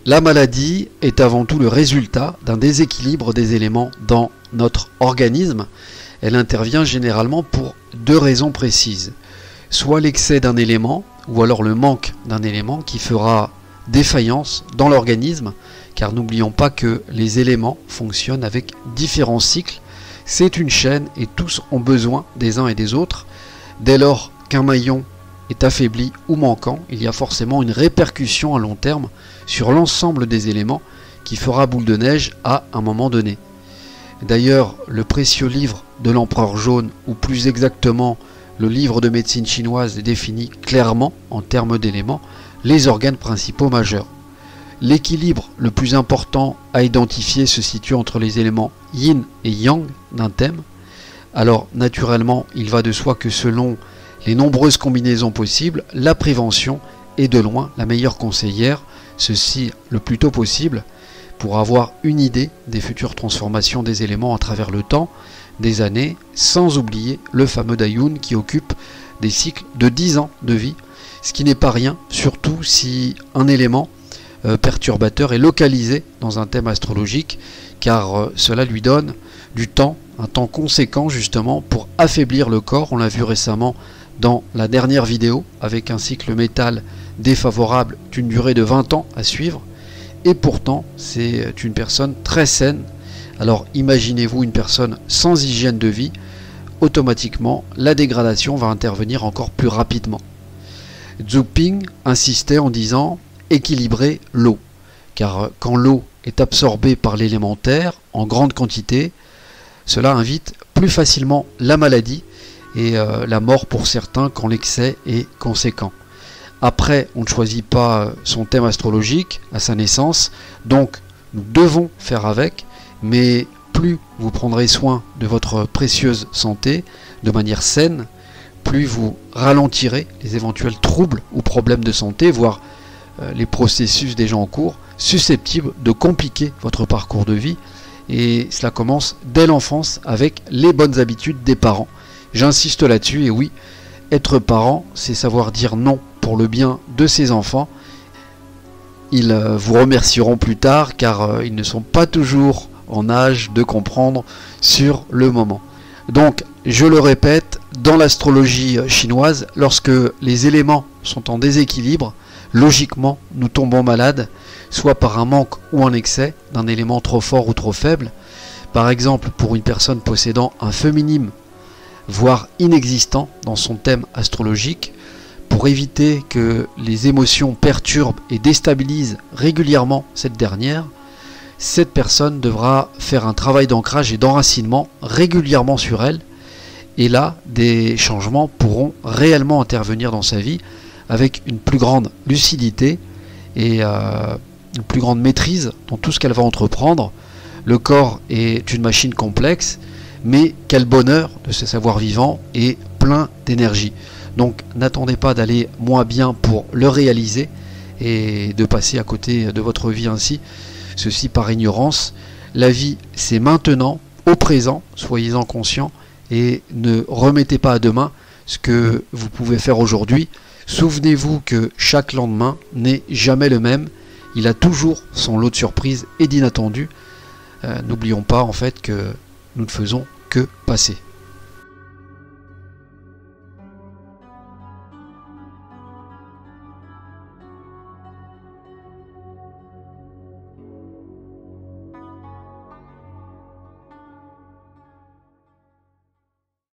La maladie est avant tout le résultat d'un déséquilibre des éléments dans notre organisme. Elle intervient généralement pour deux raisons précises. Soit l'excès d'un élément, ou alors le manque d'un élément qui fera défaillance dans l'organisme, car n'oublions pas que les éléments fonctionnent avec différents cycles. C'est une chaîne et tous ont besoin des uns et des autres. Dès lors qu'un maillon est affaibli ou manquant, il y a forcément une répercussion à long terme sur l'ensemble des éléments qui fera boule de neige à un moment donné. D'ailleurs, le précieux livre de l'Empereur Jaune, ou plus exactement le livre de médecine chinoise, définit clairement, en termes d'éléments, les organes principaux majeurs. L'équilibre le plus important à identifier se situe entre les éléments yin et yang d'un thème. Alors naturellement, il va de soi que selon les nombreuses combinaisons possibles, la prévention est de loin la meilleure conseillère, ceci le plus tôt possible, pour avoir une idée des futures transformations des éléments à travers le temps, des années, sans oublier le fameux Dayun qui occupe des cycles de 10 ans de vie, ce qui n'est pas rien, surtout si un élément perturbateur est localisé dans un thème astrologique, car cela lui donne du temps, un temps conséquent justement pour affaiblir le corps. On l'a vu récemment dans la dernière vidéo avec un cycle métal défavorable d'une durée de 20 ans à suivre, et pourtant c'est une personne très saine. Alors imaginez-vous une personne sans hygiène de vie, automatiquement la dégradation va intervenir encore plus rapidement. Zhu Ping insistait en disant équilibrer l'eau, car quand l'eau est absorbée par l'élémentaire en grande quantité, cela invite plus facilement la maladie et la mort pour certains quand l'excès est conséquent. Après, on ne choisit pas son thème astrologique à sa naissance, donc nous devons faire avec, mais plus vous prendrez soin de votre précieuse santé de manière saine, plus vous ralentirez les éventuels troubles ou problèmes de santé, voire les processus déjà en cours, susceptibles de compliquer votre parcours de vie, et cela commence dès l'enfance avec les bonnes habitudes des parents. J'insiste là-dessus, et oui, être parent, c'est savoir dire non pour le bien de ses enfants. Ils vous remercieront plus tard, car ils ne sont pas toujours en âge de comprendre sur le moment. Donc, je le répète, dans l'astrologie chinoise, lorsque les éléments sont en déséquilibre, logiquement, nous tombons malades, soit par un manque ou un excès d'un élément trop fort ou trop faible. Par exemple, pour une personne possédant un feu minime, voire inexistant dans son thème astrologique, pour éviter que les émotions perturbent et déstabilisent régulièrement cette dernière, cette personne devra faire un travail d'ancrage et d'enracinement régulièrement sur elle, et là, des changements pourront réellement intervenir dans sa vie avec une plus grande lucidité et une plus grande maîtrise dans tout ce qu'elle va entreprendre. Le corps est une machine complexe, mais quel bonheur de ce savoir vivant et plein d'énergie. Donc n'attendez pas d'aller moins bien pour le réaliser et de passer à côté de votre vie ainsi, ceci par ignorance. La vie, c'est maintenant, au présent, soyez-en conscients, et ne remettez pas à demain ce que vous pouvez faire aujourd'hui. Souvenez-vous que chaque lendemain n'est jamais le même, il a toujours son lot de surprises et d'inattendus. N'oublions pas en fait que nous ne faisons que passer.